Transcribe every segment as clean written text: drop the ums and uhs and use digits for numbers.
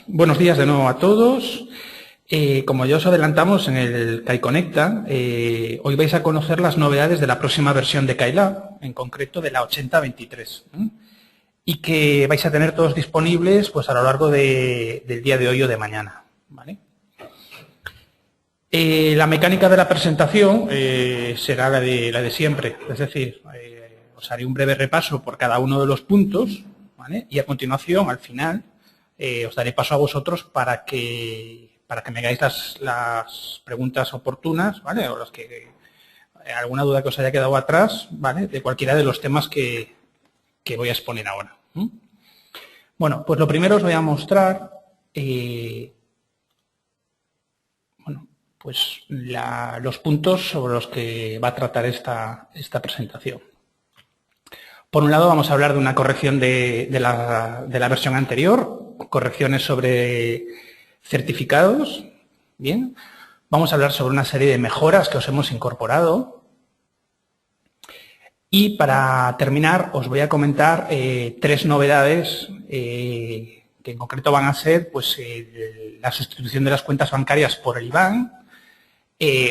Buenos días de nuevo a todos. Como ya os adelantamos en el KAI Conecta, hoy vais a conocer las novedades de la próxima versión de KaiLab, en concreto de la 8023, y que vais a tener todos disponibles pues, a lo largo del día de hoy o de mañana. ¿Vale? La mecánica de la presentación será la de siempre, es decir, os haré un breve repaso por cada uno de los puntos, ¿vale? Y a continuación, al final, os daré paso a vosotros para que me hagáis las preguntas oportunas, ¿vale? O las que alguna duda que os haya quedado atrás, ¿vale? De cualquiera de los temas que voy a exponer ahora. Bueno, pues lo primero os voy a mostrar pues los puntos sobre los que va a tratar esta presentación. Por un lado, vamos a hablar de una corrección de la versión anterior, correcciones sobre certificados. Bien, vamos a hablar sobre una serie de mejoras que os hemos incorporado. Y para terminar, os voy a comentar tres novedades que en concreto van a ser pues, la sustitución de las cuentas bancarias por el IBAN,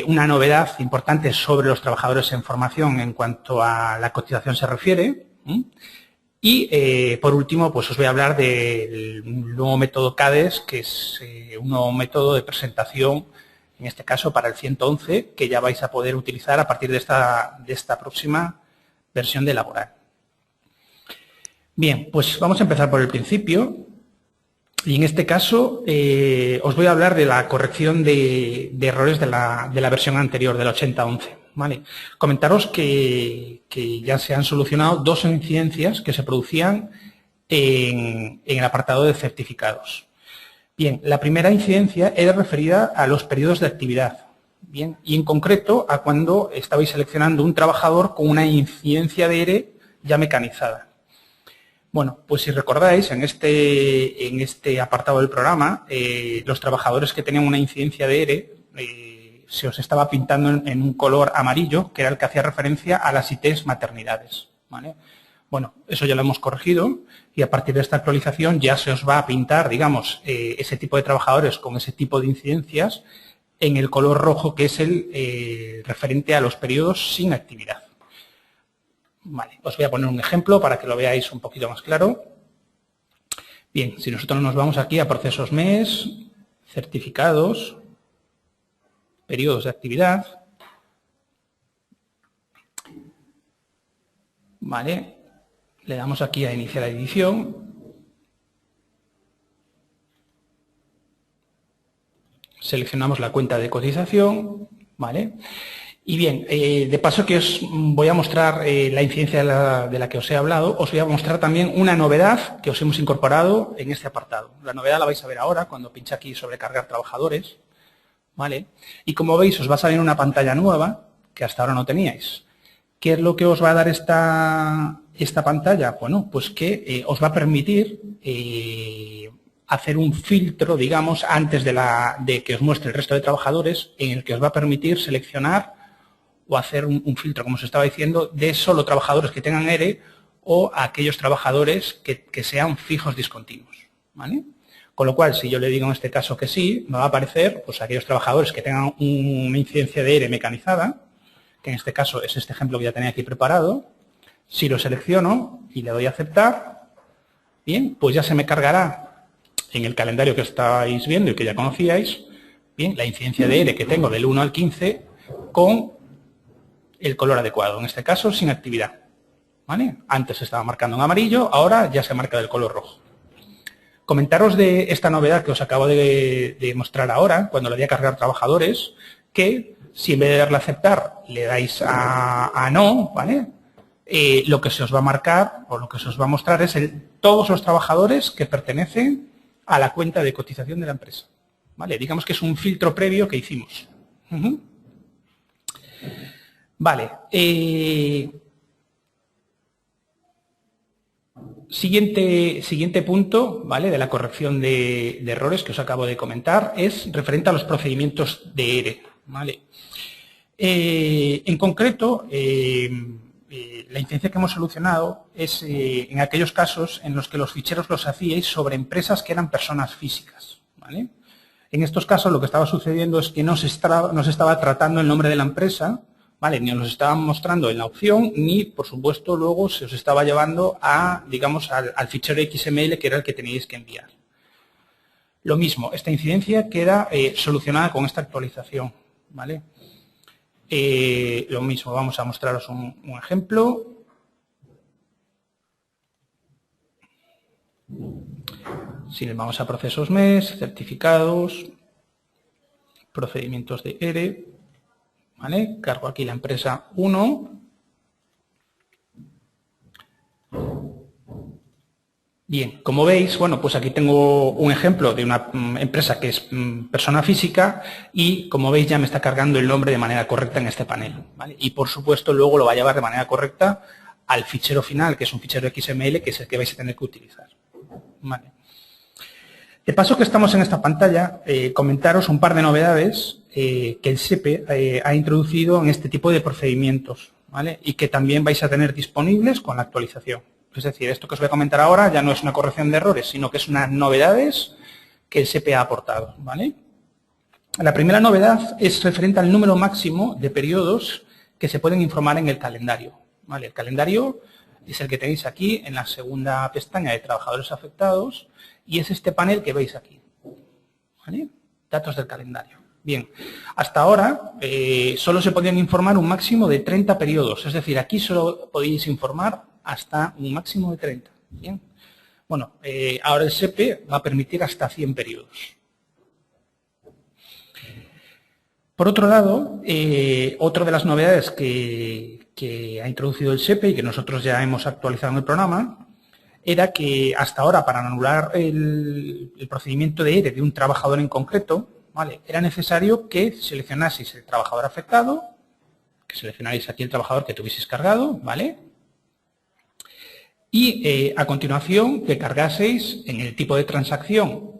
una novedad importante sobre los trabajadores en formación en cuanto a la cotización se refiere. Y, por último, pues os voy a hablar del nuevo método CADES, que es un nuevo método de presentación, en este caso para el 111, que ya vais a poder utilizar a partir de esta próxima versión de Laboral. Bien, pues vamos a empezar por el principio. Y en este caso os voy a hablar de la corrección de errores de la versión anterior, de la 8011. ¿Vale? Comentaros que ya se han solucionado dos incidencias que se producían en el apartado de certificados. Bien, la primera incidencia era referida a los periodos de actividad. Bien, y en concreto a cuando estabais seleccionando un trabajador con una incidencia de ERE ya mecanizada. Bueno, pues si recordáis, en este apartado del programa, los trabajadores que tenían una incidencia de ERE se os estaba pintando en un color amarillo, que era el que hacía referencia a las ITs maternidades. ¿Vale? Bueno, eso ya lo hemos corregido y a partir de esta actualización ya se os va a pintar, digamos, ese tipo de trabajadores con ese tipo de incidencias en el color rojo, que es el referente a los periodos sin actividad. Vale, os voy a poner un ejemplo para que lo veáis un poquito más claro. Bien, si nosotros nos vamos aquí a procesos MES, certificados, periodos de actividad. Vale, le damos aquí a iniciar la edición. Seleccionamos la cuenta de cotización, ¿vale? Y bien, de paso que os voy a mostrar la incidencia de la que os he hablado, os voy a mostrar también una novedad que os hemos incorporado en este apartado. La novedad la vais a ver ahora cuando pinche aquí sobre cargar trabajadores, ¿vale? Y como veis, os va a salir una pantalla nueva que hasta ahora no teníais. ¿Qué es lo que os va a dar esta pantalla? Bueno, pues que os va a permitir hacer un filtro, digamos, antes de que os muestre el resto de trabajadores, en el que os va a permitir seleccionar o hacer un filtro, como os estaba diciendo, de solo trabajadores que tengan ERE o aquellos trabajadores que sean fijos discontinuos. ¿Vale? Con lo cual, si yo le digo en este caso que sí, me va a aparecer pues, aquellos trabajadores que tengan una incidencia de ERE mecanizada, que en este caso es este ejemplo que ya tenía aquí preparado. Si lo selecciono y le doy a aceptar, bien, pues ya se me cargará en el calendario que estáis viendo y que ya conocíais, bien, la incidencia de ERE que tengo del 1 al 15 con el color adecuado, en este caso sin actividad. ¿Vale? Antes se estaba marcando en amarillo, ahora ya se marca del color rojo. Comentaros de esta novedad que os acabo de mostrar ahora, cuando le di a cargar trabajadores, que si en vez de darle a aceptar le dais a no, ¿vale? Lo que se os va a marcar o lo que se os va a mostrar es todos los trabajadores que pertenecen a la cuenta de cotización de la empresa. ¿Vale? Digamos que es un filtro previo que hicimos. Vale. Siguiente punto, ¿vale? De la corrección de errores que os acabo de comentar es referente a los procedimientos de ERE. ¿Vale? En concreto, la incidencia que hemos solucionado es en aquellos casos en los que los ficheros los hacíais sobre empresas que eran personas físicas, ¿vale? En estos casos lo que estaba sucediendo es que no se estaba tratando el nombre de la empresa, ¿vale? Ni os estaban mostrando en la opción, ni, por supuesto, luego se os estaba llevando a, digamos, al fichero XML que era el que teníais que enviar. Lo mismo, esta incidencia queda solucionada con esta actualización, ¿vale? Lo mismo, vamos a mostraros un ejemplo. Si nos vamos a procesos MES, certificados, procedimientos de ERE, ¿vale? Cargo aquí la empresa 1. Bien, como veis, bueno, pues aquí tengo un ejemplo de una empresa que es persona física y, como veis, ya me está cargando el nombre de manera correcta en este panel, ¿vale? Y, por supuesto, luego lo va a llevar de manera correcta al fichero final, que es un fichero XML, que es el que vais a tener que utilizar, ¿vale? De paso que estamos en esta pantalla, comentaros un par de novedades que el SEPE ha introducido en este tipo de procedimientos, ¿vale? Y que también vais a tener disponibles con la actualización. Es decir, esto que os voy a comentar ahora ya no es una corrección de errores, sino que es unas novedades que el SEPE ha aportado, ¿vale? La primera novedad es referente al número máximo de periodos que se pueden informar en el calendario, ¿vale? El calendario es el que tenéis aquí en la segunda pestaña de trabajadores afectados y es este panel que veis aquí, ¿vale? Datos del calendario. Bien, hasta ahora solo se podían informar un máximo de 30 periodos, es decir, aquí solo podéis informar hasta un máximo de 30. Bien. Bueno, ahora el SEPE va a permitir hasta 100 periodos. Por otro lado, otra de las novedades que ha introducido el SEPE y que nosotros ya hemos actualizado en el programa era que hasta ahora para anular el procedimiento de ERE de un trabajador en concreto, ¿vale? Era necesario que seleccionaseis el trabajador afectado, que seleccionarais aquí el trabajador que tuvieseis cargado, ¿vale? Y a continuación que cargaseis en el tipo de transacción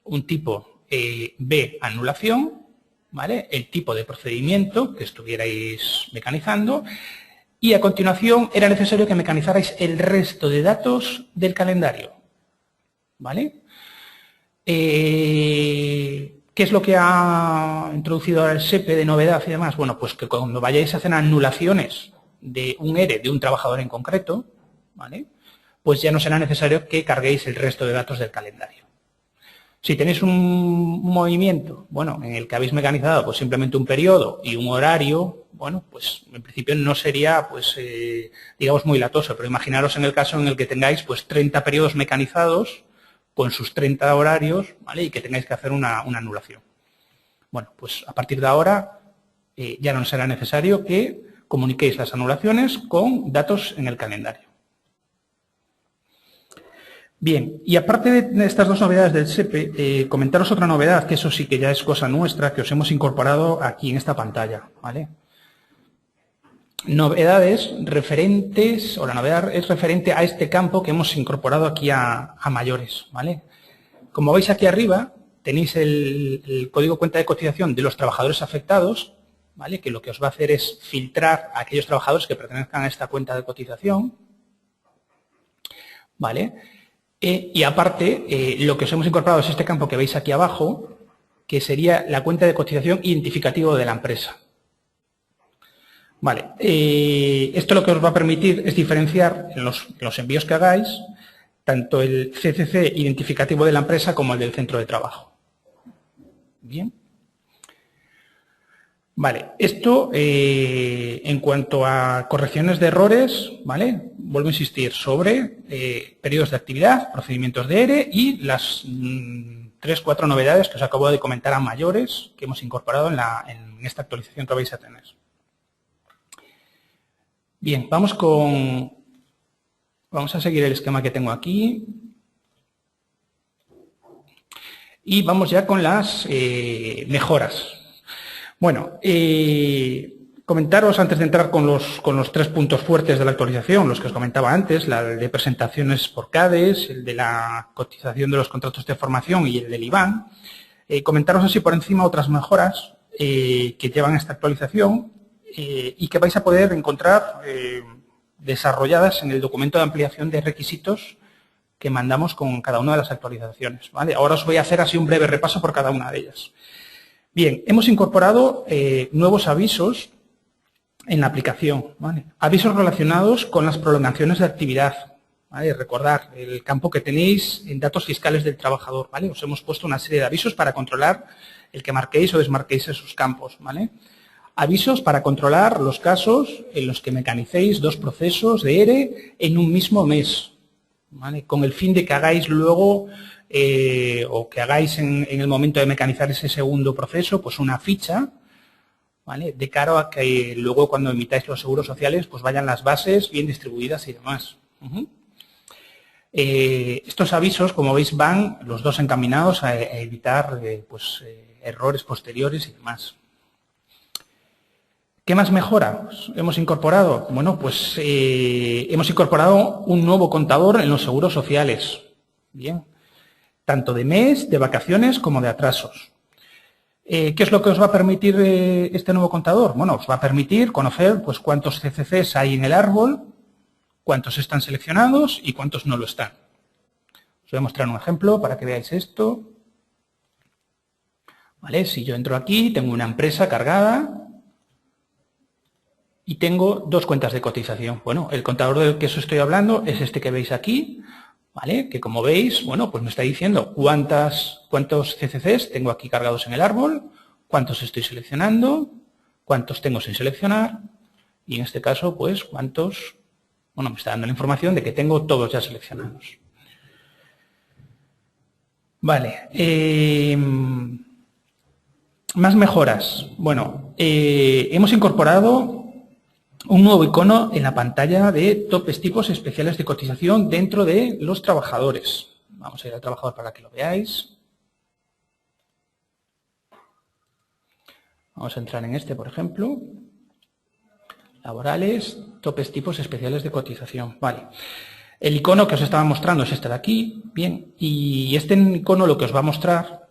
un tipo B anulación, ¿vale? El tipo de procedimiento que estuvierais mecanizando y a continuación era necesario que mecanizarais el resto de datos del calendario, ¿vale? ¿Qué es lo que ha introducido ahora el SEPE de novedad y demás? Bueno, pues que cuando vayáis a hacer anulaciones de un ERE de un trabajador en concreto, ¿vale? Pues ya no será necesario que carguéis el resto de datos del calendario. Si tenéis un movimiento, bueno, en el que habéis mecanizado pues simplemente un periodo y un horario, bueno, pues en principio no sería, pues, digamos, muy latoso, pero imaginaros en el caso en el que tengáis pues 30 periodos mecanizados con sus 30 horarios, ¿vale? Y que tengáis que hacer una anulación. Bueno, pues a partir de ahora ya no será necesario que comuniquéis las anulaciones con datos en el calendario. Bien, y aparte de estas dos novedades del SEPE, comentaros otra novedad, que eso sí que ya es cosa nuestra, que os hemos incorporado aquí en esta pantalla, ¿vale? Novedades referentes, o la novedad es referente a este campo que hemos incorporado aquí a mayores, ¿vale? Como veis aquí arriba, tenéis el código cuenta de cotización de los trabajadores afectados, ¿vale? Que lo que os va a hacer es filtrar a aquellos trabajadores que pertenezcan a esta cuenta de cotización, ¿vale? Y aparte, lo que os hemos incorporado es este campo que veis aquí abajo, que sería la cuenta de cotización identificativo de la empresa. Vale, esto lo que os va a permitir es diferenciar en los envíos que hagáis tanto el CCC identificativo de la empresa como el del centro de trabajo. Bien. Vale, esto en cuanto a correcciones de errores, ¿vale? Vuelvo a insistir sobre periodos de actividad, procedimientos de ERE y las 3-4 novedades que os acabo de comentar a mayores que hemos incorporado en esta actualización que vais a tener. Bien, vamos a seguir el esquema que tengo aquí y vamos ya con las mejoras. Bueno, comentaros antes de entrar con los 3 puntos fuertes de la actualización, los que os comentaba antes, la de presentaciones por CADES, el de la cotización de los contratos de formación y el del IBAN, comentaros así por encima otras mejoras que llevan esta actualización y que vais a poder encontrar desarrolladas en el documento de ampliación de requisitos que mandamos con cada una de las actualizaciones, ¿vale? Ahora os voy a hacer así un breve repaso por cada una de ellas. Bien, hemos incorporado nuevos avisos en la aplicación, ¿vale? Avisos relacionados con las prolongaciones de actividad, ¿vale? Recordad el campo que tenéis en datos fiscales del trabajador, ¿vale? Os hemos puesto una serie de avisos para controlar el que marquéis o desmarquéis esos campos, ¿vale? Avisos para controlar los casos en los que mecanicéis 2 procesos de ERE en un mismo mes, ¿vale? Con el fin de que hagáis luego o que hagáis en el momento de mecanizar ese segundo proceso, pues una ficha, ¿vale? De cara a que luego cuando emitáis los seguros sociales, pues vayan las bases bien distribuidas y demás. Estos avisos, como veis, van los dos encaminados a evitar errores posteriores y demás. ¿Qué más mejoras hemos incorporado? Bueno, pues hemos incorporado un nuevo contador en los seguros sociales. Bien, tanto de mes, de vacaciones, como de atrasos. ¿Qué es lo que os va a permitir este nuevo contador? Bueno, os va a permitir conocer pues cuántos CCCs hay en el árbol, cuántos están seleccionados y cuántos no lo están. Os voy a mostrar un ejemplo para que veáis esto. ¿Vale? Si yo entro aquí, tengo una empresa cargada y tengo 2 cuentas de cotización. Bueno, el contador del que os estoy hablando es este que veis aquí, ¿vale? Que como veis, bueno, pues me está diciendo cuántos CCCs tengo aquí cargados en el árbol, cuántos estoy seleccionando, cuántos tengo sin seleccionar y en este caso, pues cuántos, bueno, me está dando la información de que tengo todos ya seleccionados. Vale. Más mejoras. Bueno, hemos incorporado un nuevo icono en la pantalla de topes tipos especiales de cotización dentro de los trabajadores. Vamos a ir al trabajador para que lo veáis. Vamos a entrar en este, por ejemplo. Laborales, topes tipos especiales de cotización. Vale. El icono que os estaba mostrando es este de aquí. Bien. Y este icono lo que os va a mostrar,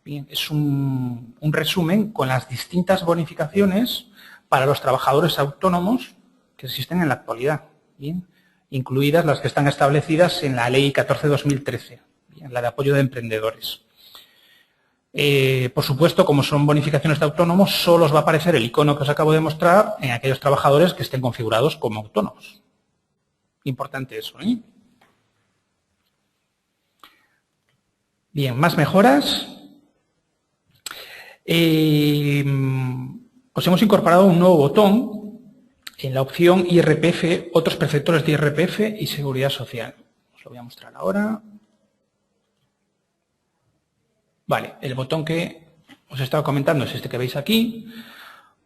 bien, es un resumen con las distintas bonificaciones para los trabajadores autónomos que existen en la actualidad, ¿bien? Incluidas las que están establecidas en la Ley 14/2013, la de apoyo de emprendedores. Por supuesto, como son bonificaciones de autónomos, solo os va a aparecer el icono que os acabo de mostrar en aquellos trabajadores que estén configurados como autónomos. Importante eso, ¿eh? Bien, más mejoras. Os hemos incorporado un nuevo botón en la opción IRPF, otros perceptores de IRPF y seguridad social. Os lo voy a mostrar ahora. Vale, el botón que os estaba comentando es este que veis aquí.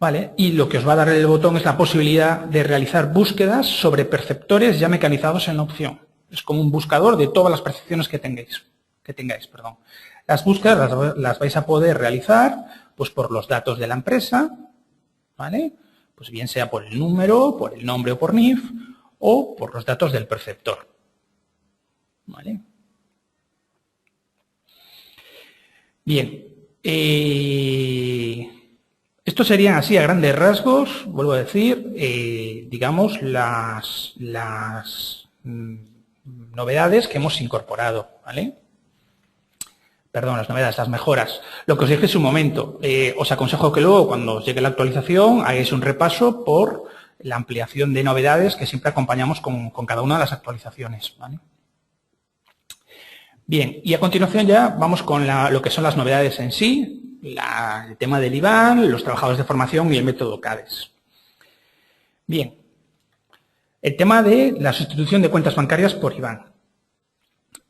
Vale, y lo que os va a dar el botón es la posibilidad de realizar búsquedas sobre perceptores ya mecanizados en la opción. Es como un buscador de todas las percepciones que tengáis. Las búsquedas las vais a poder realizar pues por los datos de la empresa, ¿vale? Pues bien sea por el número, por el nombre o por NIF, o por los datos del perceptor, ¿vale? Bien, estos serían así a grandes rasgos, vuelvo a decir, digamos, las novedades que hemos incorporado, ¿vale? Perdón, las novedades, las mejoras. Lo que os dije en su momento, os aconsejo que luego, cuando os llegue la actualización, hagáis un repaso por la ampliación de novedades que siempre acompañamos con cada una de las actualizaciones, ¿vale? Bien, y a continuación ya vamos con lo que son las novedades en sí, el tema del IBAN, los trabajadores de formación y el método CADES. Bien, el tema de la sustitución de cuentas bancarias por IBAN.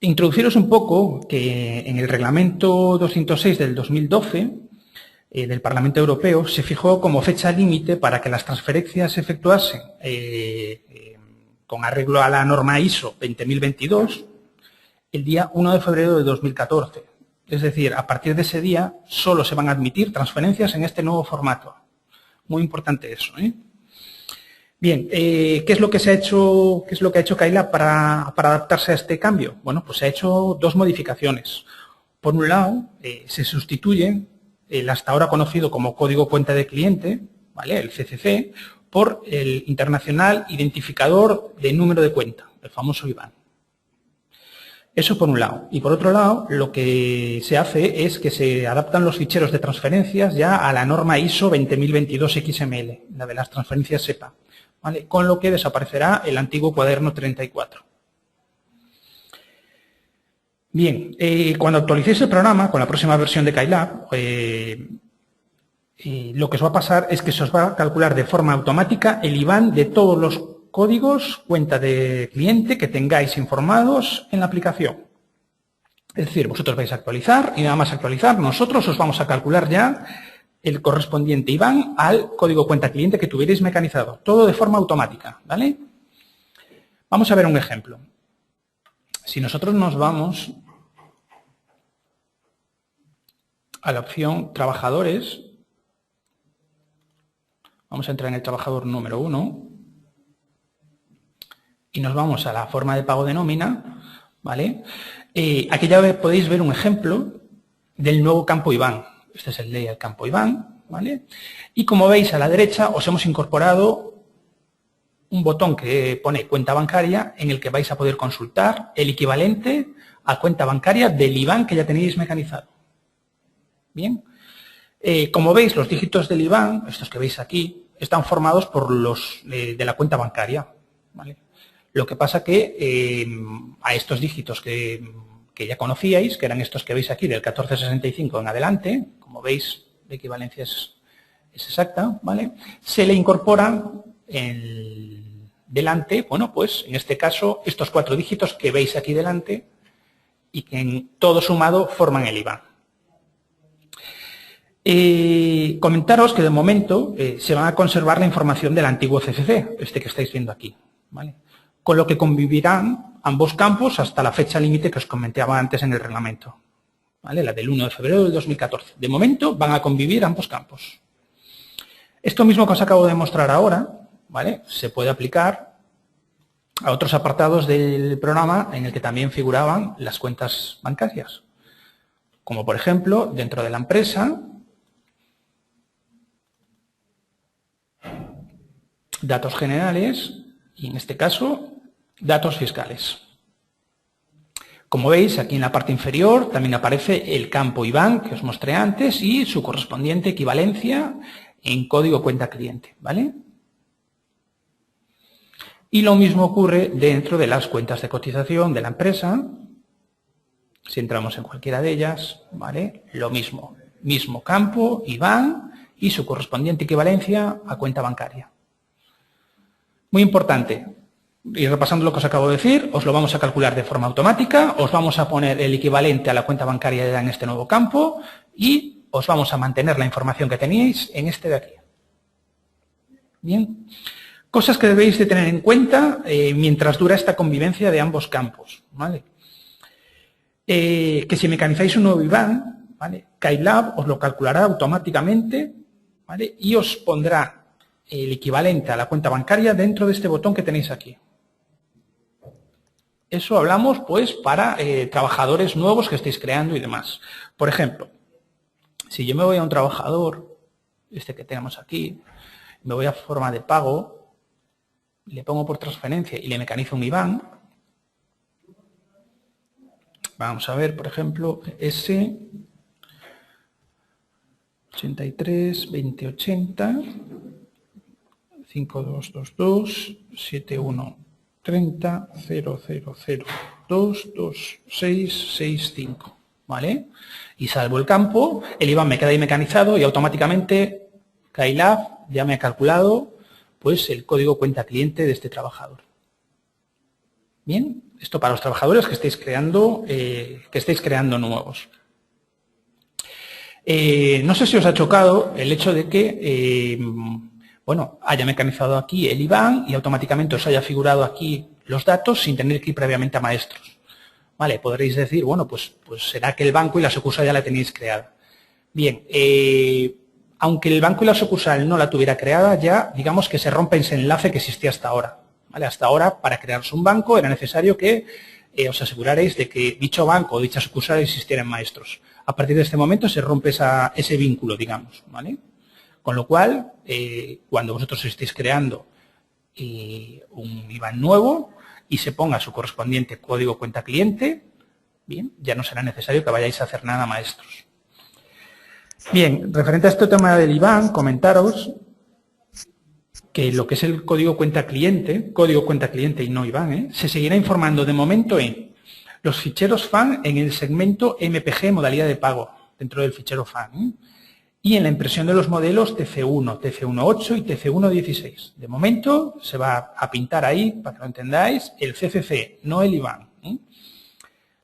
Introduciros un poco que en el reglamento 206 del 2012 del Parlamento Europeo se fijó como fecha límite para que las transferencias se efectuasen con arreglo a la norma ISO 20022 el día 1 de febrero de 2014. Es decir, a partir de ese día solo se van a admitir transferencias en este nuevo formato. Muy importante eso, ¿eh? Bien, ¿qué es lo que se ha hecho, qué es lo que ha hecho Kaila para adaptarse a este cambio? Bueno, pues se ha hecho 2 modificaciones. Por un lado, se sustituye el hasta ahora conocido como código cuenta de cliente, ¿vale? El CCC, por el internacional identificador de número de cuenta, el famoso IBAN. Eso por un lado. Y por otro lado, lo que se hace es que se adaptan los ficheros de transferencias ya a la norma ISO 20022 XML, la de las transferencias SEPA, ¿vale? Con lo que desaparecerá el antiguo cuaderno 34. Bien, cuando actualicéis el programa con la próxima versión de Kylab, lo que os va a pasar es que se os va a calcular de forma automática el IBAN de todos los códigos, cuenta de cliente que tengáis informados en la aplicación. Es decir, vosotros vais a actualizar y nada más actualizar, nosotros os vamos a calcular ya el correspondiente IBAN al código cuenta cliente que tuvierais mecanizado. Todo de forma automática, ¿vale? Vamos a ver un ejemplo. Si nosotros nos vamos a la opción trabajadores, vamos a entrar en el trabajador número 1 y nos vamos a la forma de pago de nómina, ¿vale? Aquí ya podéis ver un ejemplo del nuevo campo IBAN. Este es el del campo IBAN, ¿vale? Y como veis a la derecha os hemos incorporado un botón que pone cuenta bancaria en el que vais a poder consultar el equivalente a cuenta bancaria del IBAN que ya tenéis mecanizado. Bien. Como veis, los dígitos del IBAN, estos que veis aquí, están formados por los de la cuenta bancaria, ¿vale? Lo que pasa que a estos dígitos que ya conocíais, que eran estos que veis aquí del 1465 en adelante, como veis, la equivalencia es exacta, ¿vale? Se le incorporan delante, bueno, pues en este caso, estos 4 dígitos que veis aquí delante y que en todo sumado forman el IBAN. Comentaros que de momento se va a conservar la información del antiguo CCC, este que estáis viendo aquí, ¿vale? Con lo que convivirán ambos campos hasta la fecha límite que os comentaba antes en el reglamento, ¿vale? La del 1 de febrero del 2014. De momento van a convivir ambos campos. Esto mismo que os acabo de mostrar ahora, ¿vale? Se puede aplicar a otros apartados del programa en el que también figuraban las cuentas bancarias, como por ejemplo dentro de la empresa, datos generales y en este caso datos fiscales. Como veis, aquí en la parte inferior también aparece el campo IBAN que os mostré antes y su correspondiente equivalencia en código cuenta cliente, ¿vale? Y lo mismo ocurre dentro de las cuentas de cotización de la empresa. Si entramos en cualquiera de ellas, ¿vale? Lo mismo, mismo campo IBAN y su correspondiente equivalencia a cuenta bancaria. Muy importante, y repasando lo que os acabo de decir, os lo vamos a calcular de forma automática, os vamos a poner el equivalente a la cuenta bancaria en este nuevo campo y os vamos a mantener la información que teníais en este de aquí. Bien, cosas que debéis de tener en cuenta mientras dura esta convivencia de ambos campos, ¿vale? Que si mecanizáis un nuevo IBAN, ¿vale? Kylab os lo calculará automáticamente, ¿vale? Y os pondrá el equivalente a la cuenta bancaria dentro de este botón que tenéis aquí. Eso hablamos, pues, para trabajadores nuevos que estéis creando y demás. Por ejemplo, si yo me voy a un trabajador, este que tenemos aquí, me voy a forma de pago, le pongo por transferencia y le mecanizo un IBAN. Vamos a ver, por ejemplo, S 83 2080 5222 71 30 000 22665, ¿vale? Y salvo el campo, el IBAN me queda ahí mecanizado y automáticamente Kylab ya me ha calculado pues el código cuenta cliente de este trabajador. Bien, esto para los trabajadores que estéis creando nuevos. No sé si os ha chocado el hecho de que bueno, haya mecanizado aquí el IBAN y automáticamente os haya figurado aquí los datos sin tener que ir previamente a maestros. Vale, podréis decir, bueno, pues será que el banco y la sucursal ya la tenéis creada. Bien, aunque el banco y la sucursal no la tuviera creada, ya digamos que se rompe ese enlace que existía hasta ahora. ¿Vale? Hasta ahora, para crearse un banco, era necesario que os aseguraréis de que dicho banco o dicha sucursal existieran maestros. A partir de este momento se rompe ese vínculo, digamos, ¿vale? Con lo cual, cuando vosotros estéis creando un IBAN nuevo y se ponga su correspondiente código cuenta cliente, bien, ya no será necesario que vayáis a hacer nada, maestros. Bien, referente a este tema del IBAN, comentaros que lo que es el código cuenta cliente y no IBAN, se seguirá informando de momento en los ficheros FAN en el segmento MPG modalidad de pago, dentro del fichero FAN, y en la impresión de los modelos TC1, TC1.8 y TC1.16. De momento se va a pintar ahí, para que lo entendáis, el CCC, no el IBAN.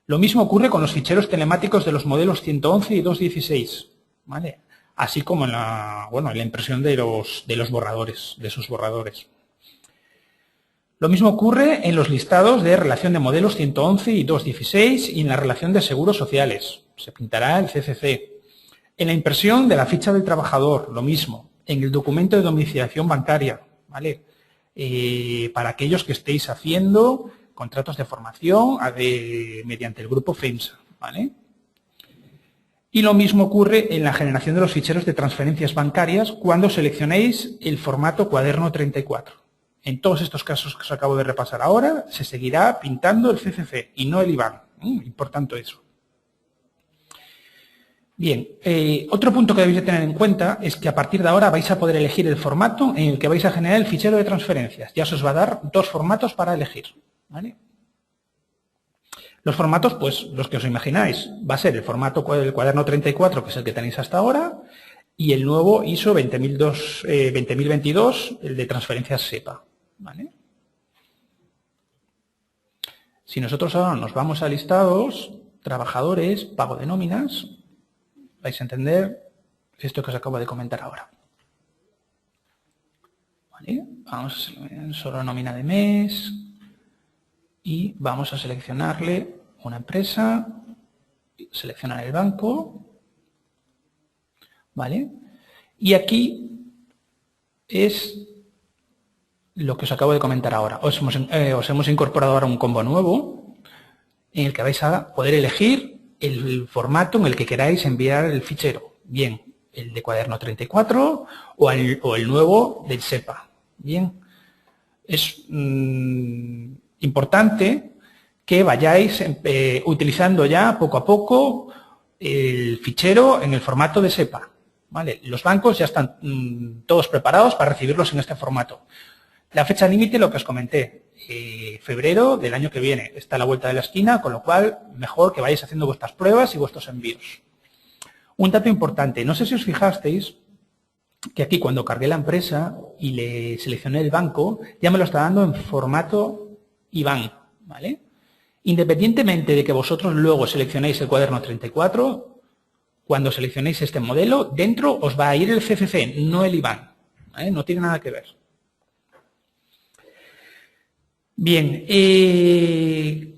Lo mismo ocurre con los ficheros telemáticos de los modelos 111 y 216, ¿vale? Así como en la impresión de los borradores, de esos borradores. Lo mismo ocurre en los listados de relación de modelos 111 y 216 y en la relación de seguros sociales. Se pintará el CCC. En la impresión de la ficha del trabajador, lo mismo. En el documento de domiciliación bancaria, ¿vale? Para aquellos que estéis haciendo contratos de formación mediante el grupo FEMSA, ¿vale? Y lo mismo ocurre en la generación de los ficheros de transferencias bancarias cuando seleccionéis el formato cuaderno 34. En todos estos casos que os acabo de repasar ahora, se seguirá pintando el CCC y no el IBAN. Importante eso. Bien, otro punto que debéis de tener en cuenta es que a partir de ahora vais a poder elegir el formato en el que vais a generar el fichero de transferencias. Ya se os va a dar dos formatos para elegir, ¿vale? Los formatos, pues los que os imagináis, va a ser el formato del cuaderno 34, que es el que tenéis hasta ahora, y el nuevo ISO 20022, el de transferencias SEPA, ¿vale? Si nosotros ahora nos vamos a listados, trabajadores, pago de nóminas, vais a entender esto que os acabo de comentar ahora. ¿Vale? Vamos a solo nómina de mes y vamos a seleccionarle una empresa, seleccionar el banco, ¿vale? Y aquí es lo que os acabo de comentar ahora. Os hemos incorporado ahora un combo nuevo en el que vais a poder elegir el formato en el que queráis enviar el fichero. Bien, el de cuaderno 34 o el nuevo del SEPA. Bien, es importante que vayáis utilizando ya poco a poco el fichero en el formato de SEPA. ¿Vale? Los bancos ya están todos preparados para recibirlos en este formato. La fecha límite, lo que os comenté, febrero del año que viene. Está a la vuelta de la esquina, con lo cual mejor que vayáis haciendo vuestras pruebas y vuestros envíos. Un dato importante, no sé si os fijasteis que aquí cuando cargué la empresa y le seleccioné el banco, ya me lo está dando en formato IBAN, ¿vale? Independientemente de que vosotros luego seleccionéis el cuaderno 34, cuando seleccionéis este modelo, dentro os va a ir el CCC, no el IBAN, ¿vale? No tiene nada que ver. Bien,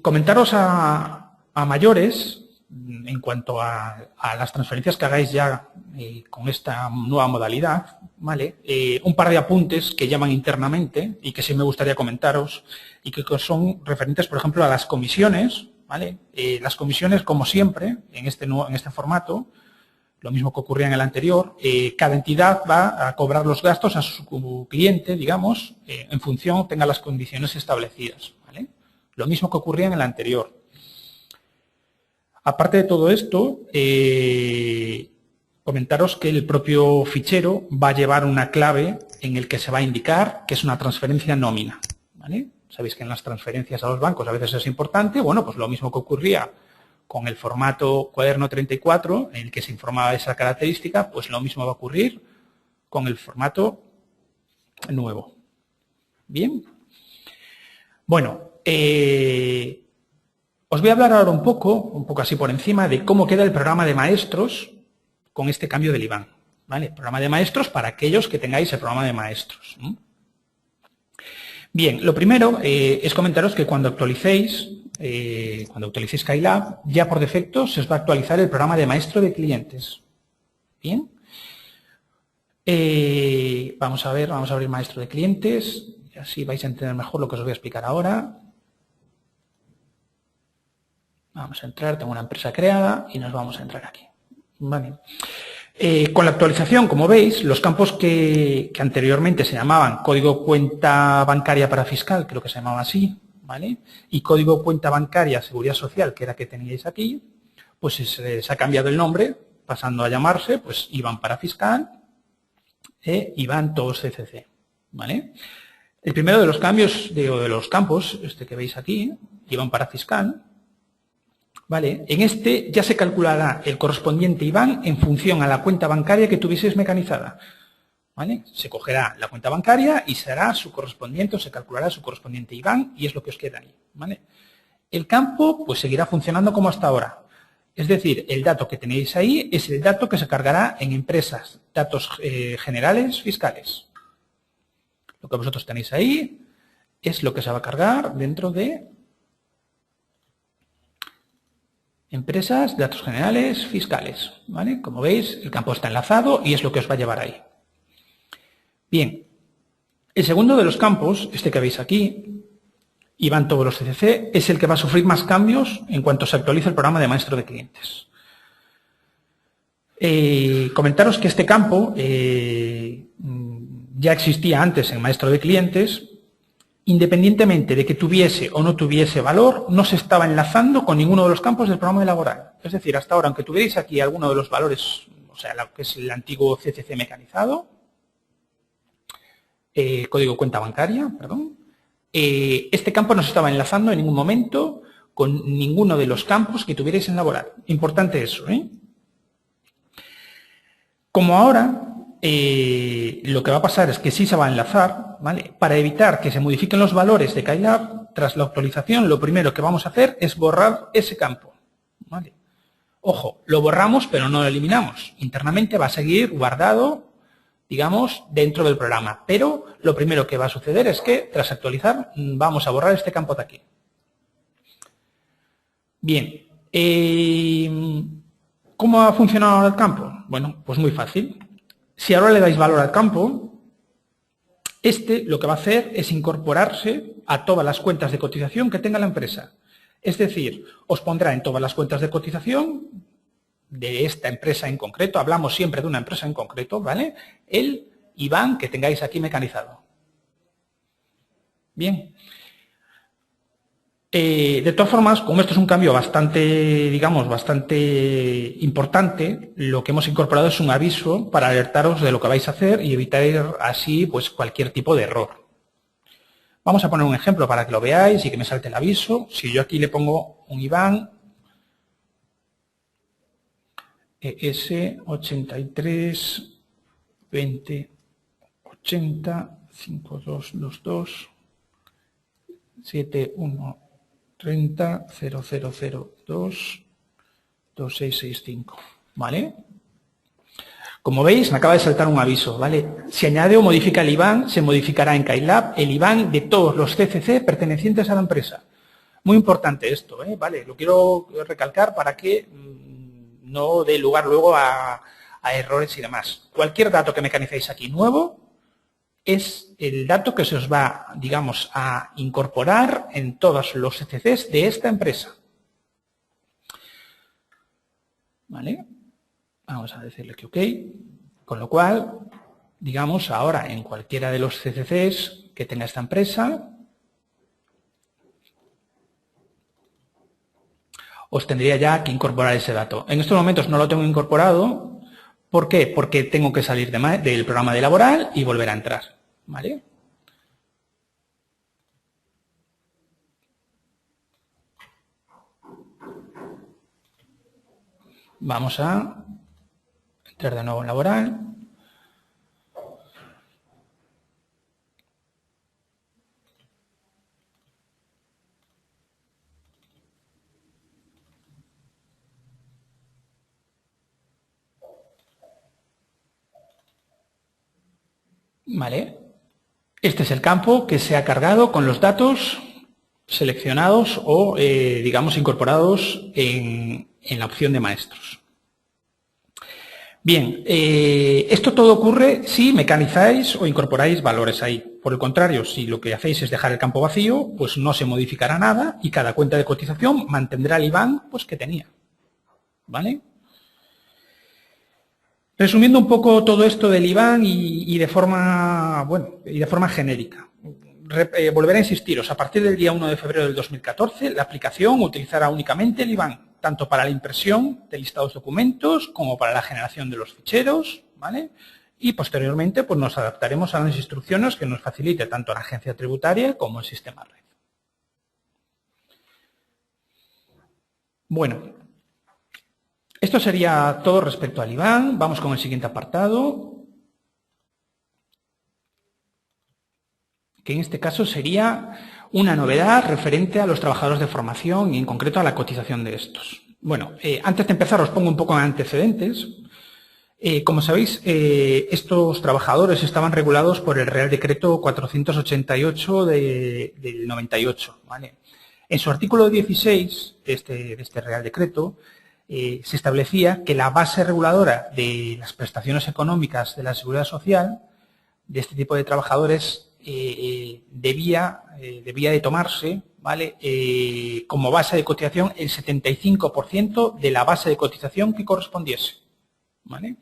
comentaros a mayores en cuanto a las transferencias que hagáis ya con esta nueva modalidad, ¿vale? Un par de apuntes que llaman internamente y que sí me gustaría comentaros y que son referentes, por ejemplo, a las comisiones, ¿vale? Las comisiones, como siempre, en este formato, lo mismo que ocurría en el anterior, cada entidad va a cobrar los gastos a su cliente, digamos, en función tenga las condiciones establecidas, ¿vale? Lo mismo que ocurría en el anterior. Aparte de todo esto, comentaros que el propio fichero va a llevar una clave en el que se va a indicar que es una transferencia nómina, ¿vale? Sabéis que en las transferencias a los bancos a veces es importante, bueno, pues lo mismo que ocurría con el formato cuaderno 34, en el que se informaba de esa característica, pues lo mismo va a ocurrir con el formato nuevo. Bien. Bueno, os voy a hablar ahora un poco así por encima, de cómo queda el programa de maestros con este cambio del IBAN. ¿Vale? Programa de maestros para aquellos que tengáis el programa de maestros. Bien, lo primero es comentaros que cuando actualicéis Skylab, ya por defecto se os va a actualizar el programa de maestro de clientes. Bien. Vamos a abrir maestro de clientes y así vais a entender mejor lo que os voy a explicar ahora. Vamos a entrar, tengo una empresa creada y nos vamos a entrar aquí. Vale. Con la actualización, como veis, los campos que anteriormente se llamaban código cuenta bancaria para fiscal, creo que se llamaba así, ¿vale? Y código cuenta bancaria seguridad social, que era que teníais aquí, pues se ha cambiado el nombre, pasando a llamarse pues IBAN para fiscal e IBAN todos CCC, ¿vale? El primero de los cambios, de los campos, este que veis aquí, IBAN para fiscal, ¿vale? En este ya se calculará el correspondiente IBAN en función a la cuenta bancaria que tuvieseis mecanizada, ¿vale? Se cogerá la cuenta bancaria y se hará su correspondiente, o se calculará su correspondiente IBAN y es lo que os queda ahí, ¿vale? El campo pues seguirá funcionando como hasta ahora. Es decir, el dato que tenéis ahí es el dato que se cargará en empresas, datos generales fiscales. Lo que vosotros tenéis ahí es lo que se va a cargar dentro de empresas, datos generales, fiscales, ¿vale? Como veis, el campo está enlazado y es lo que os va a llevar ahí. Bien, el segundo de los campos, este que veis aquí, IBAN todos los CCC, es el que va a sufrir más cambios en cuanto se actualice el programa de maestro de clientes. Comentaros que este campo ya existía antes en maestro de clientes. Independientemente de que tuviese o no tuviese valor, no se estaba enlazando con ninguno de los campos del programa laboral. Es decir, hasta ahora, aunque tuvierais aquí alguno de los valores, o sea, lo que es el antiguo CCC mecanizado, código cuenta bancaria, perdón, este campo no se estaba enlazando en ningún momento con ninguno de los campos que tuvierais en laboral. Importante eso, ¿eh? Como ahora, lo que va a pasar es que sí se va a enlazar, ¿vale? Para evitar que se modifiquen los valores de Skylab, tras la actualización, lo primero que vamos a hacer es borrar ese campo, ¿vale? Ojo, lo borramos, pero no lo eliminamos. Internamente va a seguir guardado, digamos, dentro del programa. Pero lo primero que va a suceder es que, tras actualizar, vamos a borrar este campo de aquí. Bien. ¿Cómo ha funcionado ahora el campo? Bueno, pues muy fácil. Si ahora le dais valor al campo, este lo que va a hacer es incorporarse a todas las cuentas de cotización que tenga la empresa. Es decir, os pondrá en todas las cuentas de cotización de esta empresa en concreto, hablamos siempre de una empresa en concreto, ¿vale? El IBAN que tengáis aquí mecanizado. Bien. De todas formas, como esto es un cambio bastante, digamos, bastante importante, lo que hemos incorporado es un aviso para alertaros de lo que vais a hacer y evitar así pues cualquier tipo de error. Vamos a poner un ejemplo para que lo veáis y que me salte el aviso. Si yo aquí le pongo un IBAN ES 83 20 80 5222 71 30 0002 2665, ¿vale? Como veis, me acaba de saltar un aviso, ¿vale? Si añade o modifica el IBAN, se modificará en Skylab el IBAN de todos los CCC pertenecientes a la empresa. Muy importante esto, ¿vale? Lo quiero recalcar para que no dé lugar luego a errores y demás. Cualquier dato que mecanicéis aquí nuevo es el dato que se os va, digamos, a incorporar en todos los CCCs de esta empresa. ¿Vale? Vamos a decirle que OK. Con lo cual, digamos, ahora en cualquiera de los CCCs que tenga esta empresa, os tendría ya que incorporar ese dato. En estos momentos no lo tengo incorporado. ¿Por qué? Porque tengo que salir del programa de laboral y volver a entrar. ¿Vale? Vamos a entrar de nuevo en laboral. ¿Vale? Este es el campo que se ha cargado con los datos seleccionados o, digamos, incorporados en la opción de maestros. Bien, esto todo ocurre si mecanizáis o incorporáis valores ahí. Por el contrario, si lo que hacéis es dejar el campo vacío, pues no se modificará nada y cada cuenta de cotización mantendrá el IBAN pues, que tenía. ¿Vale? Resumiendo un poco todo esto del IBAN y de forma genérica. Volveré a insistiros, a partir del día 1 de febrero del 2014, la aplicación utilizará únicamente el IBAN, tanto para la impresión de listados documentos como para la generación de los ficheros, ¿vale? Y posteriormente pues nos adaptaremos a las instrucciones que nos facilite tanto la agencia tributaria como el sistema red. Bueno, esto sería todo respecto al IBAN. Vamos con el siguiente apartado, que en este caso sería una novedad referente a los trabajadores de formación y en concreto a la cotización de estos. Bueno, antes de empezar os pongo un poco en antecedentes. Como sabéis, estos trabajadores estaban regulados por el Real Decreto 488 del 98. ¿Vale? En su artículo 16 de este Real Decreto se establecía que la base reguladora de las prestaciones económicas de la Seguridad Social de este tipo de trabajadores debía de tomarse, ¿vale? Como base de cotización el 75% de la base de cotización que correspondiese, ¿vale?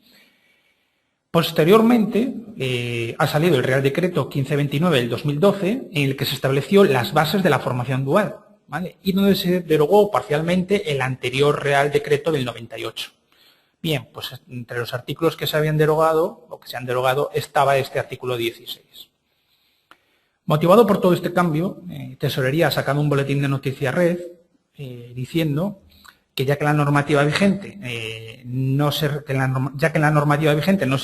Posteriormente ha salido el Real Decreto 1529 del 2012 en el que se estableció las bases de la formación dual, ¿vale? Y donde se derogó parcialmente el anterior Real Decreto del 98. Bien, pues entre los artículos que se habían derogado o que se han derogado estaba este artículo 16. Motivado por todo este cambio, Tesorería ha sacado un boletín de noticia red diciendo que ya que la normativa vigente no se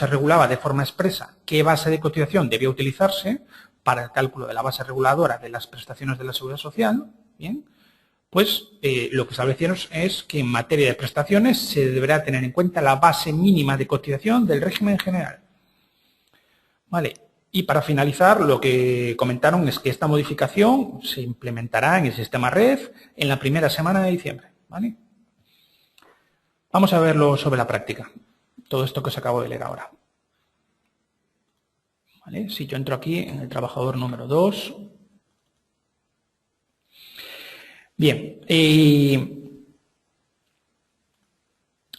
regulaba de forma expresa qué base de cotización debía utilizarse para el cálculo de la base reguladora de las prestaciones de la Seguridad Social, bien, pues lo que establecieron es que en materia de prestaciones se deberá tener en cuenta la base mínima de cotización del régimen general. Vale. Y para finalizar, lo que comentaron es que esta modificación se implementará en el sistema red en la primera semana de diciembre, ¿vale? Vamos a verlo sobre la práctica, todo esto que os acabo de leer ahora. ¿Vale? Si yo entro aquí en el trabajador número 2. Bien,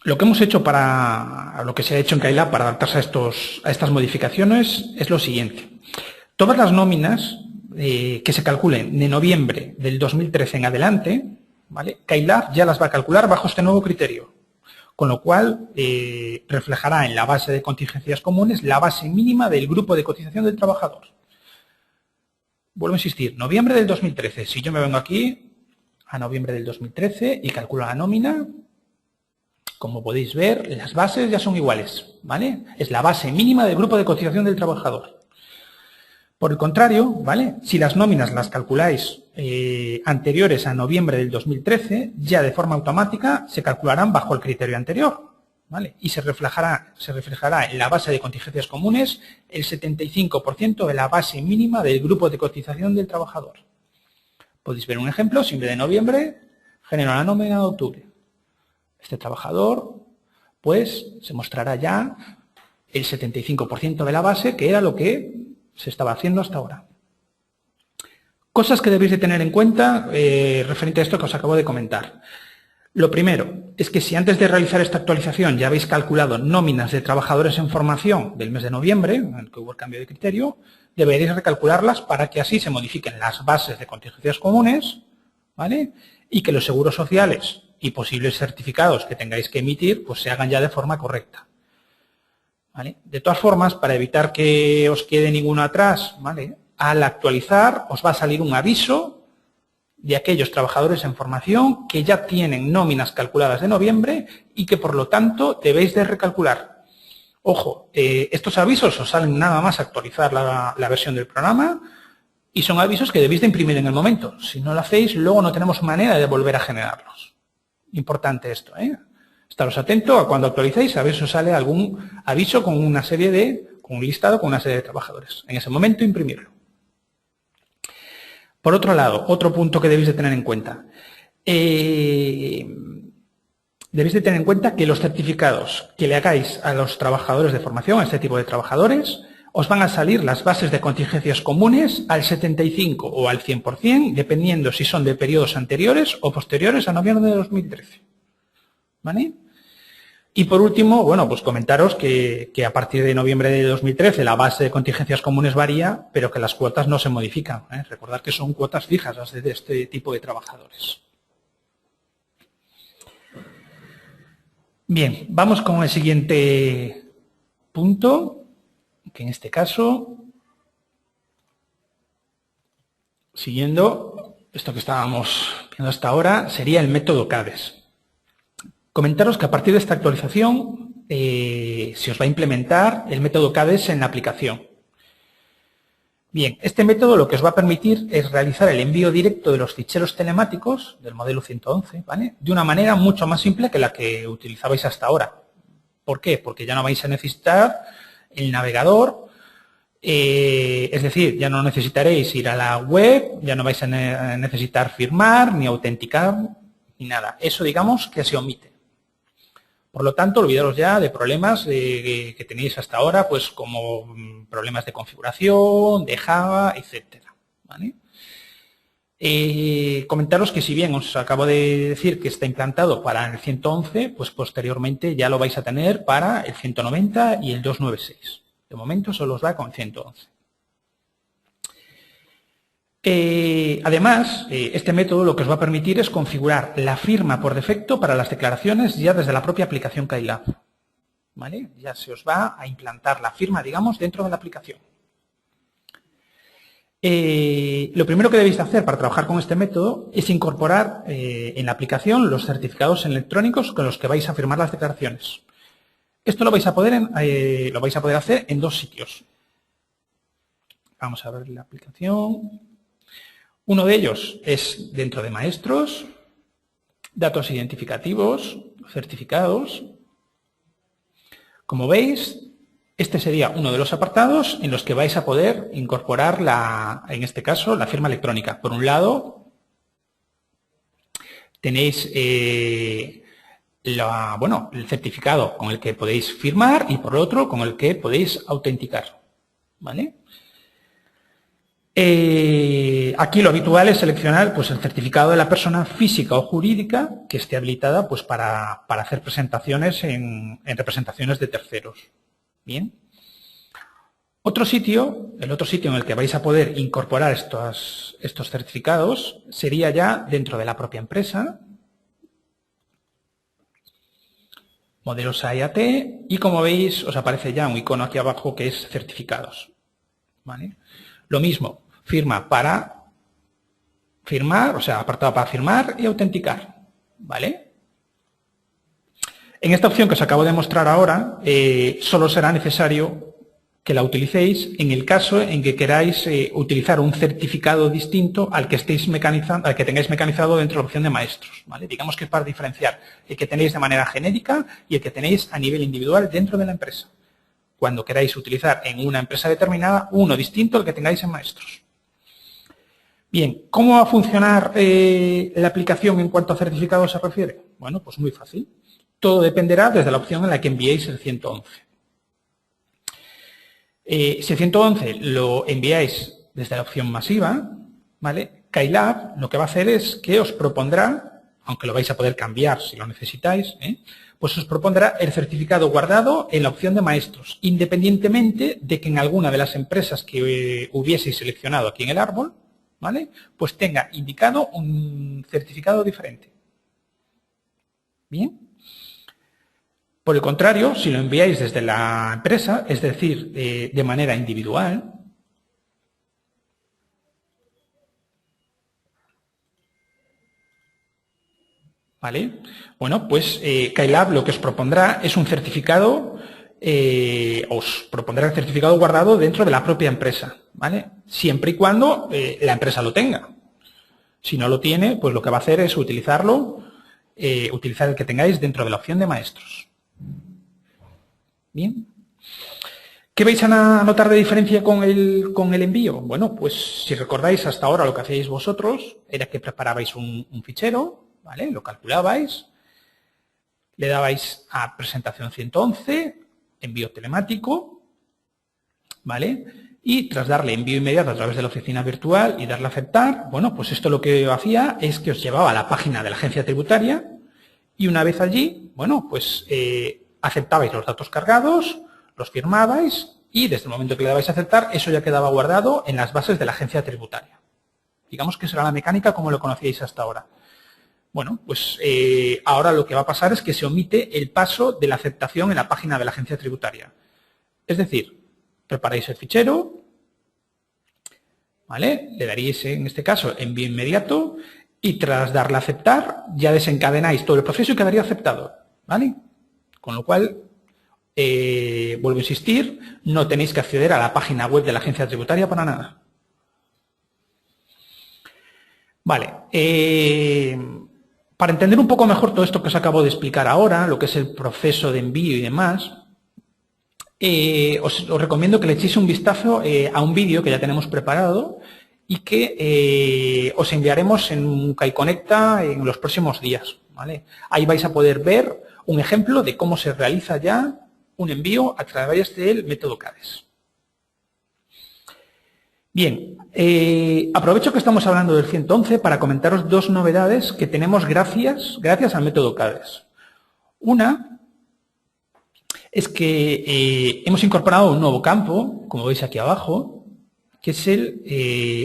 lo que hemos hecho lo que se ha hecho en CAILAB para adaptarse a estas modificaciones es lo siguiente. Todas las nóminas que se calculen de noviembre del 2013 en adelante, ¿vale? CAILAB ya las va a calcular bajo este nuevo criterio, con lo cual reflejará en la base de contingencias comunes la base mínima del grupo de cotización del trabajador. Vuelvo a insistir, noviembre del 2013. Si yo me vengo aquí a noviembre del 2013 y calculo la nómina, como podéis ver, las bases ya son iguales, ¿vale? Es la base mínima del grupo de cotización del trabajador. Por el contrario, ¿vale? Si las nóminas las calculáis anteriores a noviembre del 2013, ya de forma automática se calcularán bajo el criterio anterior, ¿vale? Y se reflejará en la base de contingencias comunes el 75% de la base mínima del grupo de cotización del trabajador. Podéis ver un ejemplo, si en vez de noviembre genero la nómina de octubre. Este trabajador, pues, se mostrará ya el 75% de la base, que era lo que se estaba haciendo hasta ahora. Cosas que debéis de tener en cuenta referente a esto que os acabo de comentar. Lo primero es que si antes de realizar esta actualización ya habéis calculado nóminas de trabajadores en formación del mes de noviembre, en el que hubo el cambio de criterio, deberéis recalcularlas para que así se modifiquen las bases de contingencias comunes, ¿vale? Y que los seguros sociales y posibles certificados que tengáis que emitir, pues se hagan ya de forma correcta, ¿vale? De todas formas, para evitar que os quede ninguno atrás, ¿vale? Al actualizar os va a salir un aviso de aquellos trabajadores en formación que ya tienen nóminas calculadas de noviembre y que por lo tanto debéis de recalcular. Ojo, estos avisos os salen nada más actualizar la versión del programa y son avisos que debéis de imprimir en el momento. Si no lo hacéis, luego no tenemos manera de volver a generarlos. Importante esto, ¿eh? Estaros atentos a cuando actualicéis, a ver si os sale algún aviso con un listado con una serie de trabajadores. En ese momento, imprimirlo. Por otro lado, otro punto que debéis de tener en cuenta. Debéis de tener en cuenta que los certificados que le hagáis a los trabajadores de formación, a este tipo de trabajadores, os van a salir las bases de contingencias comunes al 75 o al 100%, dependiendo si son de periodos anteriores o posteriores a noviembre de 2013. ¿Vale? Y por último, bueno, pues comentaros que a partir de noviembre de 2013 la base de contingencias comunes varía, pero que las cuotas no se modifican. Recordad que son cuotas fijas las de este tipo de trabajadores. Bien, vamos con el siguiente punto, que en este caso, siguiendo esto que estábamos viendo hasta ahora, sería el método CADES. Comentaros que a partir de esta actualización se os va a implementar el método CADES en la aplicación. Bien, este método lo que os va a permitir es realizar el envío directo de los ficheros telemáticos del modelo 111, ¿vale? De una manera mucho más simple que la que utilizabais hasta ahora. ¿Por qué? Porque ya no vais a necesitar el navegador, es decir, ya no necesitaréis ir a la web, ya no vais a necesitar firmar, ni autenticar, ni nada. Eso, digamos, que se omite. Por lo tanto, olvidaros ya de problemas que tenéis hasta ahora, pues como problemas de configuración, de Java, etcétera, ¿vale? Comentaros que si bien os acabo de decir que está implantado para el 111, pues posteriormente ya lo vais a tener para el 190 y el 296. De momento solo os va con 111. Además, este método lo que os va a permitir es configurar la firma por defecto para las declaraciones ya desde la propia aplicación KaiLab, ¿vale? Ya se os va a implantar la firma, digamos, dentro de la aplicación. Lo primero que debéis hacer para trabajar con este método es incorporar en la aplicación los certificados electrónicos con los que vais a firmar las declaraciones. Esto lo vais a poder hacer en dos sitios. Vamos a ver la aplicación. Uno de ellos es dentro de maestros, datos identificativos, certificados. Como veis, este sería uno de los apartados en los que vais a poder incorporar, en este caso, la firma electrónica. Por un lado, tenéis el certificado con el que podéis firmar y por otro, con el que podéis autenticar, ¿vale? Aquí lo habitual es seleccionar pues, el certificado de la persona física o jurídica que esté habilitada pues, para hacer presentaciones en representaciones de terceros. Bien. El otro sitio en el que vais a poder incorporar estos certificados sería ya dentro de la propia empresa, modelos AIAT, y como veis os aparece ya un icono aquí abajo que es certificados, ¿vale? Lo mismo, firma para firmar, o sea, apartado para firmar y autenticar, ¿vale? En esta opción que os acabo de mostrar ahora, solo será necesario que la utilicéis en el caso en que queráis utilizar un certificado distinto al que tengáis mecanizado dentro de la opción de maestros, ¿vale? Digamos que es para diferenciar el que tenéis de manera genérica y el que tenéis a nivel individual dentro de la empresa. Cuando queráis utilizar en una empresa determinada uno distinto al que tengáis en maestros. Bien, ¿cómo va a funcionar la aplicación en cuanto a certificados se refiere? Bueno, pues muy fácil. Todo dependerá desde la opción en la que enviéis el 111. Si el 111 lo enviáis desde la opción masiva, ¿vale? KaiLab lo que va a hacer es que os propondrá, aunque lo vais a poder cambiar si lo necesitáis, pues os propondrá el certificado guardado en la opción de maestros, independientemente de que en alguna de las empresas que hubieseis seleccionado aquí en el árbol, ¿vale? Pues tenga indicado un certificado diferente. Bien. Por el contrario, si lo enviáis desde la empresa, es decir, de manera individual, ¿vale? Bueno, pues KaiLab lo que os propondrá es un certificado, os propondrá el certificado guardado dentro de la propia empresa, ¿vale? Siempre y cuando la empresa lo tenga. Si no lo tiene, pues lo que va a hacer es utilizar el que tengáis dentro de la opción de maestros. Bien. ¿Qué vais a notar de diferencia con el envío? Bueno, pues si recordáis hasta ahora lo que hacíais vosotros era que preparabais un fichero, ¿vale? Lo calculabais, le dabais a presentación 111, envío telemático, ¿vale? Y tras darle envío inmediato a través de la oficina virtual y darle a aceptar, bueno, pues esto lo que hacía es que os llevaba a la página de la agencia tributaria y una vez allí, bueno, pues aceptabais los datos cargados, los firmabais y desde el momento que le dabais a aceptar, eso ya quedaba guardado en las bases de la agencia tributaria. Digamos que esa era la mecánica como lo conocíais hasta ahora. Bueno, pues ahora lo que va a pasar es que se omite el paso de la aceptación en la página de la agencia tributaria. Es decir, preparáis el fichero, ¿vale? Le daríais, en este caso, envío inmediato y tras darle a aceptar ya desencadenáis todo el proceso y quedaría aceptado, ¿vale? Con lo cual, vuelvo a insistir, no tenéis que acceder a la página web de la agencia tributaria para nada. Vale, para entender un poco mejor todo esto que os acabo de explicar ahora, lo que es el proceso de envío y demás, os recomiendo que le echéis un vistazo a un vídeo que ya tenemos preparado y que os enviaremos en KaiConecta en los próximos días, ¿vale? Ahí vais a poder ver un ejemplo de cómo se realiza ya un envío a través del método CADES. Bien, aprovecho que estamos hablando del 111 para comentaros dos novedades que tenemos gracias al método CADES. Una es que hemos incorporado un nuevo campo, como veis aquí abajo, que es el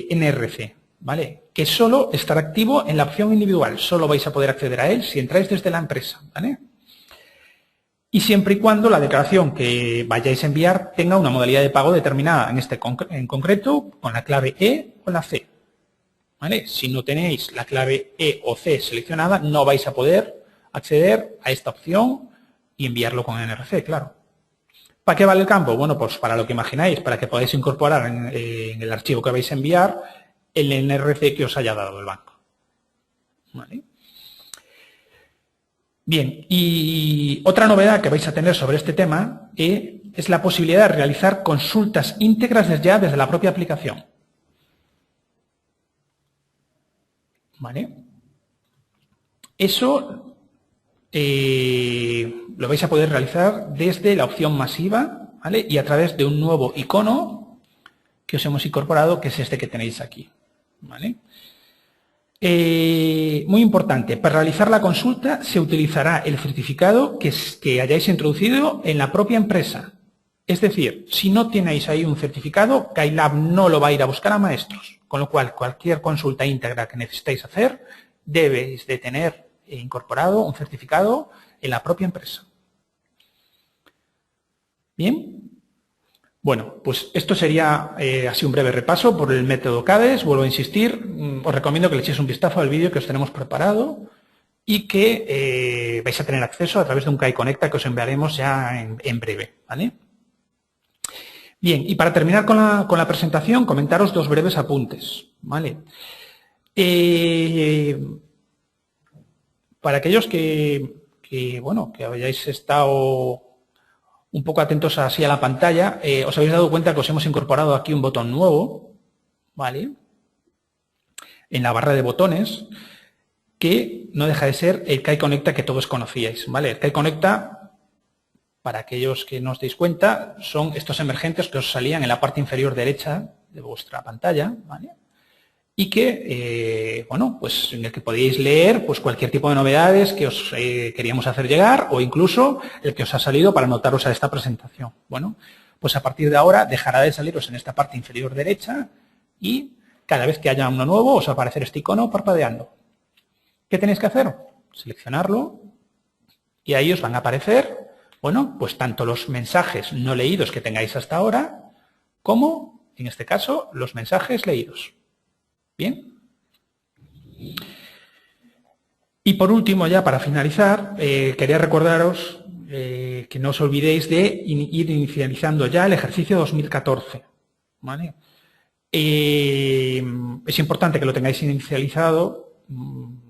NRC, ¿vale? Que solo estará activo en la opción individual, solo vais a poder acceder a él si entráis desde la empresa, ¿vale? Y siempre y cuando la declaración que vayáis a enviar tenga una modalidad de pago determinada, en concreto con la clave E o la C, ¿vale? Si no tenéis la clave E o C seleccionada, no vais a poder acceder a esta opción y enviarlo con NRC, claro. ¿Para qué vale el campo? Bueno, pues para lo que imagináis, para que podáis incorporar en el archivo que vais a enviar el NRC que os haya dado el banco, ¿vale? Bien, y otra novedad que vais a tener sobre este tema es la posibilidad de realizar consultas íntegras desde la propia aplicación, ¿vale? Eso lo vais a poder realizar desde la opción masiva, ¿vale? Y a través de un nuevo icono que os hemos incorporado, que es este que tenéis aquí, ¿vale? Muy importante, para realizar la consulta se utilizará el certificado que hayáis introducido en la propia empresa. Es decir, si no tenéis ahí un certificado, KaiLab no lo va a ir a buscar a maestros, con lo cual cualquier consulta íntegra que necesitéis hacer, debéis de tener incorporado un certificado en la propia empresa. ¿Bien? Bueno, pues esto sería así un breve repaso por el método CADES. Vuelvo a insistir, os recomiendo que le echéis un vistazo al vídeo que os tenemos preparado y que vais a tener acceso a través de un KaiConecta que os enviaremos ya en breve, ¿vale? Bien, y para terminar con la presentación, comentaros dos breves apuntes, ¿vale? Para aquellos que hayáis estado un poco atentos así a la pantalla, os habéis dado cuenta que os hemos incorporado aquí un botón nuevo, ¿vale? En la barra de botones, que no deja de ser el KaiConecta que todos conocíais, ¿vale? El KaiConecta, para aquellos que no os deis cuenta, son estos emergentes que os salían en la parte inferior derecha de vuestra pantalla, ¿vale? Y que, pues en el que podíais leer pues cualquier tipo de novedades que os queríamos hacer llegar o incluso el que os ha salido para anotaros a esta presentación. Bueno, pues a partir de ahora dejará de saliros en esta parte inferior derecha y cada vez que haya uno nuevo os aparecerá este icono parpadeando. ¿Qué tenéis que hacer? Seleccionarlo y ahí os van a aparecer, bueno, pues tanto los mensajes no leídos que tengáis hasta ahora como, en este caso, los mensajes leídos. Bien. Y por último, ya para finalizar, quería recordaros que no os olvidéis de ir inicializando ya el ejercicio 2014. ¿Vale? Es importante que lo tengáis inicializado,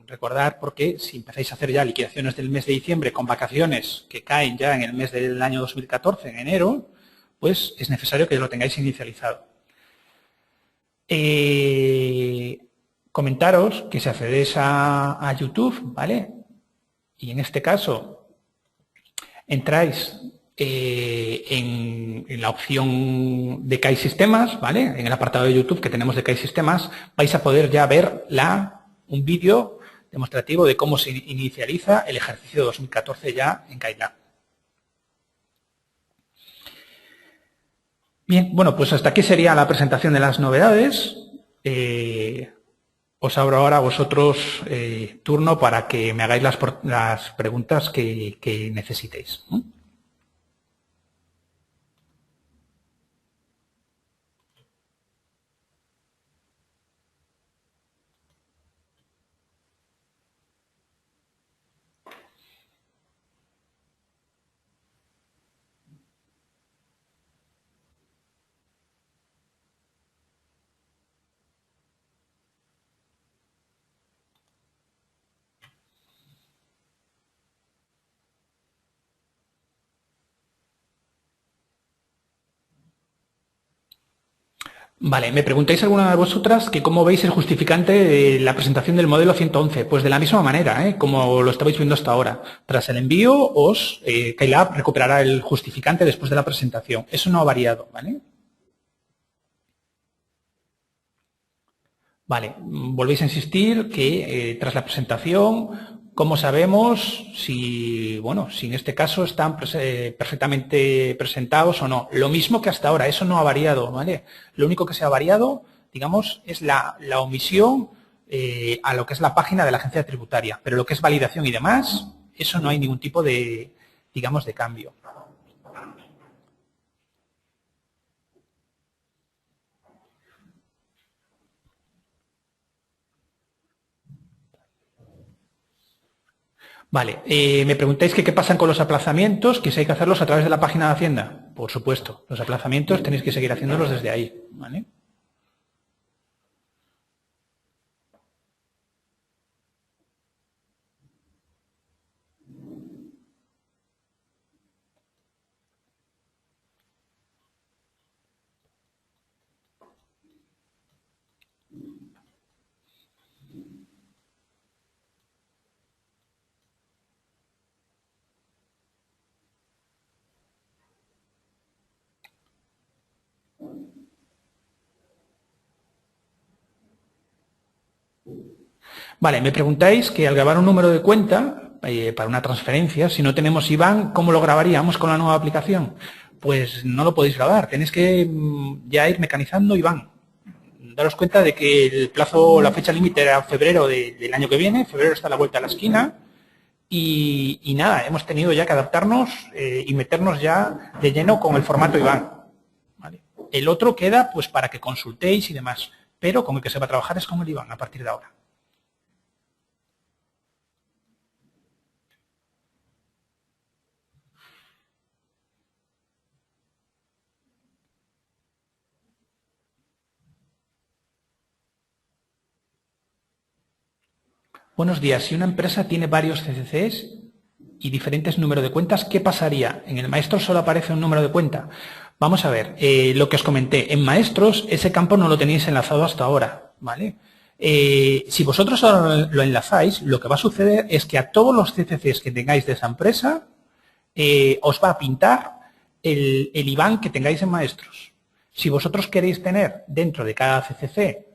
recordar, porque si empezáis a hacer ya liquidaciones del mes de diciembre con vacaciones que caen ya en el mes del año 2014, en enero, pues es necesario que lo tengáis inicializado. Comentaros que si accedéis a YouTube, ¿vale? Y en este caso entráis en la opción de KAI Sistemas, ¿vale? En el apartado de YouTube que tenemos de KAI Sistemas, vais a poder ya ver un vídeo demostrativo de cómo se inicializa el ejercicio 2014 ya en KaiLab. Bien, bueno, pues hasta aquí sería la presentación de las novedades. Os abro ahora a vosotros turno para que me hagáis las preguntas que necesitéis. Vale, me preguntáis alguna de vosotras que cómo veis el justificante de la presentación del modelo 111. Pues de la misma manera, como lo estabais viendo hasta ahora. Tras el envío, Kylab recuperará el justificante después de la presentación. Eso no ha variado, ¿vale? Vale, volvéis a insistir que tras la presentación, ¿cómo sabemos si, bueno, si en este caso están perfectamente presentados o no? Lo mismo que hasta ahora, eso no ha variado, ¿vale? Lo único que se ha variado, digamos, es la omisión a lo que es la página de la agencia tributaria, pero lo que es validación y demás, eso no hay ningún tipo de, digamos, de cambio. Vale, me preguntáis que qué pasan con los aplazamientos, que si hay que hacerlos a través de la página de Hacienda. Por supuesto, los aplazamientos tenéis que seguir haciéndolos desde ahí, ¿vale? Vale, me preguntáis que al grabar un número de cuenta para una transferencia, si no tenemos IBAN, ¿cómo lo grabaríamos con la nueva aplicación? Pues no lo podéis grabar, tenéis que ya ir mecanizando IBAN. Daros cuenta de que el plazo, la fecha límite era febrero del año que viene, febrero está a la vuelta de la esquina, y nada, hemos tenido ya que adaptarnos y meternos ya de lleno con el formato IBAN. ¿Vale? El otro queda pues para que consultéis y demás, pero con el que se va a trabajar es con el IBAN a partir de ahora. Buenos días. Si una empresa tiene varios CCCs y diferentes números de cuentas, ¿qué pasaría? En el Maestros solo aparece un número de cuenta. Vamos a ver, lo que os comenté. En Maestros ese campo no lo tenéis enlazado hasta ahora, ¿vale? Si vosotros ahora lo enlazáis, lo que va a suceder es que a todos los CCCs que tengáis de esa empresa os va a pintar el IBAN que tengáis en Maestros. Si vosotros queréis tener dentro de cada CCC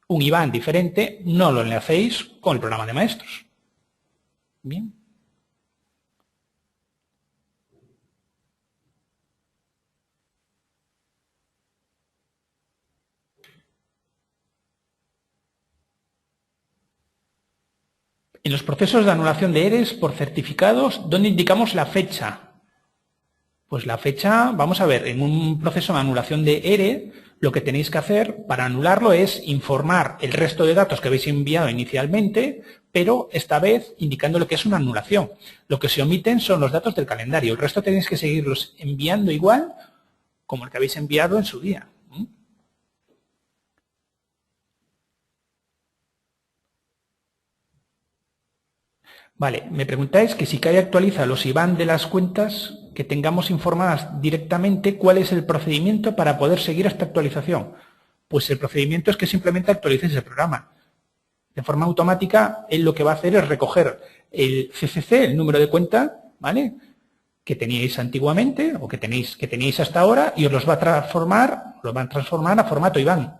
un IBAN diferente, no lo enlacéis con el programa de Maestros. Bien. En los procesos de anulación de ERES por certificados, ¿dónde indicamos la fecha? Pues la fecha, vamos a ver, en un proceso de anulación de ERE, lo que tenéis que hacer para anularlo es informar el resto de datos que habéis enviado inicialmente, pero esta vez indicando lo que es una anulación. Lo que se omiten son los datos del calendario. El resto tenéis que seguirlos enviando igual como el que habéis enviado en su día. Vale, me preguntáis que si CAE actualiza los IBAN de las cuentas que tengamos informadas directamente, ¿cuál es el procedimiento para poder seguir esta actualización? Pues el procedimiento es que simplemente actualicéis el programa. De forma automática, él lo que va a hacer es recoger el CCC, el número de cuenta, ¿vale?, que teníais antiguamente o que teníais hasta ahora y os los va a transformar, a formato IBAN.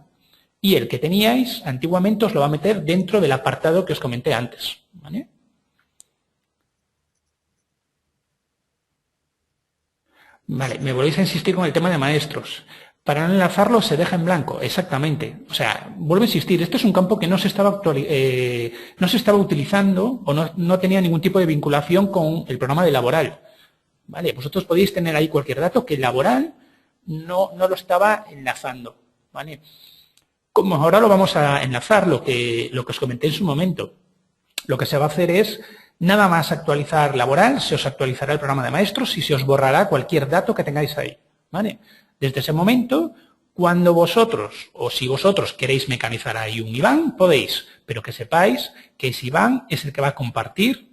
Y el que teníais antiguamente os lo va a meter dentro del apartado que os comenté antes, ¿vale? Vale, me volvéis a insistir con el tema de maestros. Para no enlazarlo se deja en blanco, exactamente. O sea, vuelvo a insistir, esto es un campo que no se estaba, no se estaba utilizando o no tenía ningún tipo de vinculación con el programa de laboral. ¿Vale? Vosotros podéis tener ahí cualquier dato que el laboral no lo estaba enlazando. ¿Vale? Como ahora lo vamos a enlazar, lo que os comenté en su momento, lo que se va a hacer es nada más actualizar laboral, se os actualizará el programa de maestros y se os borrará cualquier dato que tengáis ahí. ¿Vale? Desde ese momento, cuando vosotros, o si vosotros queréis mecanizar ahí un IBAN, podéis, pero que sepáis que ese IBAN es el que va a compartir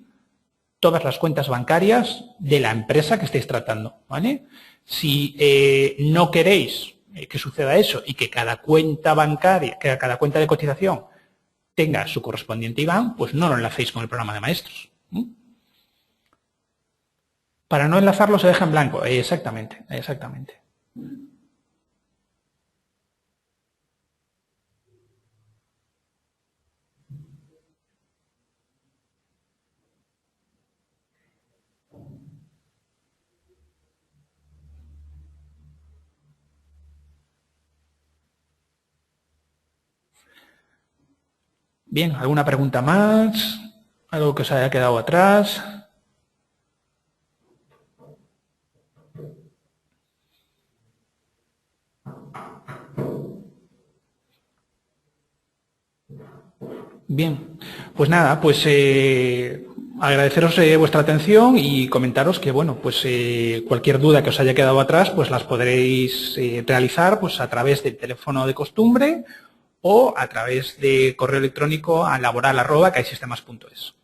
todas las cuentas bancarias de la empresa que estéis tratando. ¿Vale? Si no queréis que suceda eso y que cada cuenta bancaria, que cada cuenta de cotización tenga su correspondiente IBAN, pues no lo enlacéis con el programa de maestros. Para no enlazarlo se deja en blanco. Exactamente, exactamente. Bien, ¿alguna pregunta más? ¿Algo que os haya quedado atrás? Bien, pues nada, pues agradeceros vuestra atención y comentaros que, bueno, pues cualquier duda que os haya quedado atrás, pues las podréis realizar pues a través del teléfono de costumbre o a través de correo electrónico a laboral@caisistemas.es.